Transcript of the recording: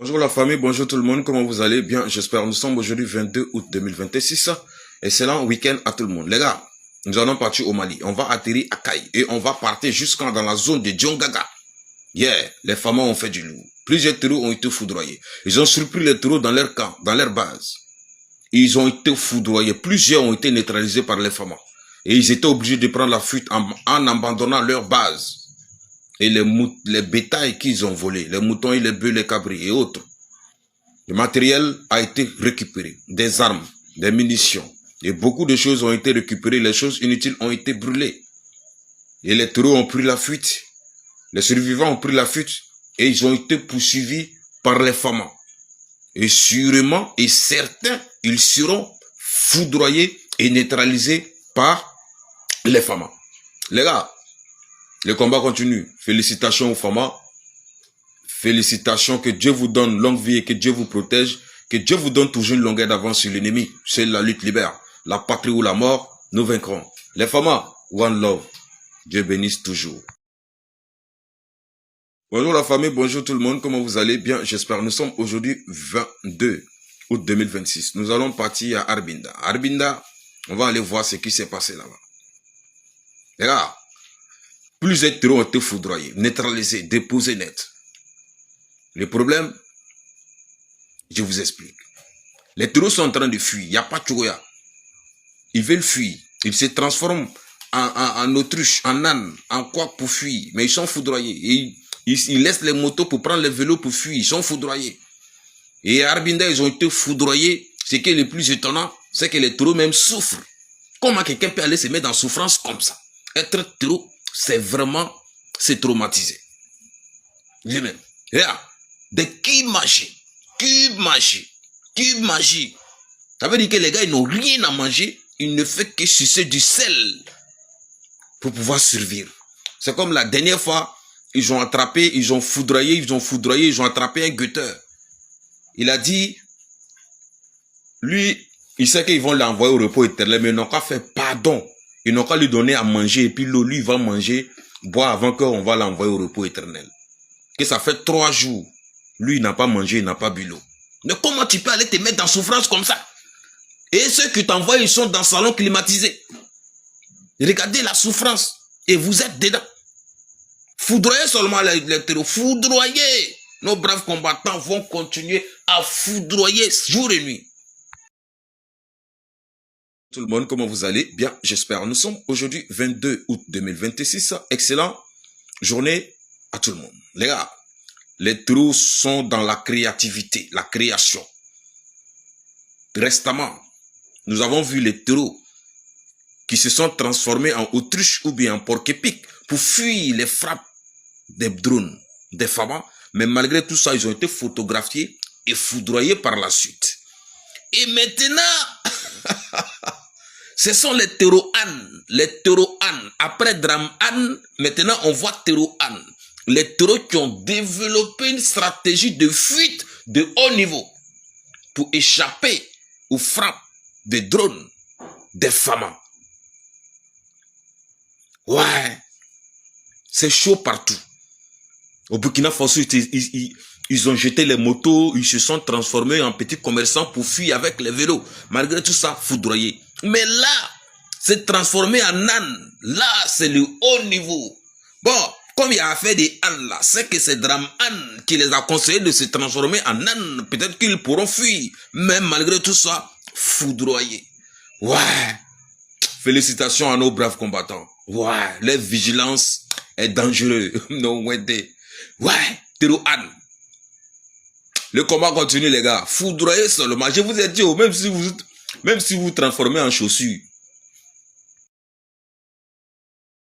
Bonjour la famille, bonjour tout le monde, comment vous allez? Bien, j'espère. Nous sommes aujourd'hui 22 août 2026. Excellent week-end à tout le monde. Les gars, nous allons partir au Mali. On va atterrir à Kaï et on va partir jusqu'à dans la zone de Djongaga. Yeah, les femmes ont fait du lourd. Plusieurs terreaux ont été foudroyés. Ils ont surpris les terreaux dans leur camp, dans leur base. Ils ont été foudroyés. Plusieurs ont été neutralisés par les femmes. Et ils étaient obligés de prendre la fuite en abandonnant leur base. Et les bétails qu'ils ont volés, les moutons et les bœufs, les cabris et autres. Le matériel a été récupéré, des armes, des munitions. Et beaucoup de choses ont été récupérées, les choses inutiles ont été brûlées. Et les terreaux ont pris la fuite. Les survivants ont pris la fuite et ils ont été poursuivis par les femmes. Et sûrement, et certains, ils seront foudroyés et neutralisés par les femmes. Les gars, le combat continue. Félicitations aux femmes. Félicitations, que Dieu vous donne longue vie et que Dieu vous protège. Que Dieu vous donne toujours une longueur d'avance sur l'ennemi. C'est la lutte libère. La patrie ou la mort, nous vaincrons. Les femmes, one love. Dieu bénisse toujours. Bonjour la famille, bonjour tout le monde. Comment vous allez? Bien, j'espère. Nous sommes aujourd'hui 22 août 2026. Nous allons partir à Arbinda. Arbinda, on va aller voir ce qui s'est passé là-bas. Les gars, plusieurs terreaux ont été foudroyés, neutralisés, déposés net. Le problème, je vous explique. Les terreaux sont en train de fuir. Il n'y a pas de Tchogoya. Ils veulent fuir. Ils se transforment en autruche, en âne, en quoi pour fuir. Mais ils sont foudroyés. Et ils laissent les motos pour prendre les vélos pour fuir. Ils sont foudroyés. Et à Arbinda, ils ont été foudroyés. Ce qui est le plus étonnant, c'est que les terreaux même souffrent. Comment quelqu'un peut aller se mettre en souffrance comme ça? Être terreau, c'est vraiment se traumatiser. Lui-même. Regarde. De qui magie? Ça veut dire que les gars, ils n'ont rien à manger. Ils ne font que sucer du sel pour pouvoir survivre. C'est comme la dernière fois, ils ont attrapé, ils ont foudroyé, ils ont attrapé un guetteur. Il a dit, lui, il sait qu'ils vont l'envoyer au repos éternel, mais ils n'ont qu'à faire pardon. Ils n'ont qu'à lui donner à manger, et puis l'eau, lui, il va manger, boire avant qu'on va l'envoyer au repos éternel. Que ça fait 3 jours. Lui, il n'a pas mangé, il n'a pas bu l'eau. Mais comment tu peux aller te mettre en souffrance comme ça? Et ceux qui t'envoient, ils sont dans le salon climatisé. Regardez la souffrance. Et vous êtes dedans. Foudroyez seulement les terreaux. Foudroyez. Nos braves combattants vont continuer à foudroyer jour et nuit. Tout le monde, comment vous allez? Bien, j'espère. Nous sommes aujourd'hui 22 août 2026. Excellent journée à tout le monde. Les gars, les terreaux sont dans la créativité, la création. Récemment, nous avons vu les terreaux qui se sont transformés en autruches ou bien en porc-épic pour fuir les frappes des drones, des femmes. Mais malgré tout ça, ils ont été photographiés et foudroyés par la suite. Et maintenant, ce sont les terreaux ânes. Les terreaux ânes. Après drame âne, maintenant on voit terreaux ânes. Les terreaux qui ont développé une stratégie de fuite de haut niveau pour échapper aux frappes des drones, des femmes. Ouais, c'est chaud partout. Au Burkina Faso, ils ont jeté les motos, ils se sont transformés en petits commerçants pour fuir avec les vélos. Malgré tout ça, foudroyés. Mais là, c'est transformé en âne. Là, c'est le haut niveau. Bon, comme il y a affaire des ânes là, c'est que c'est Drame Âne qui les a conseillé de se transformer en âne. Peut-être qu'ils pourront fuir. Mais malgré tout ça, foudroyés. Ouais. Félicitations à nos braves combattants. Ouais. Leur vigilance est dangereuse. Non, ouais. Ouais. Terreau âne. Le combat continue, les gars. Foudroyez seulement. Je vous ai dit, même si vous transformez en chaussures,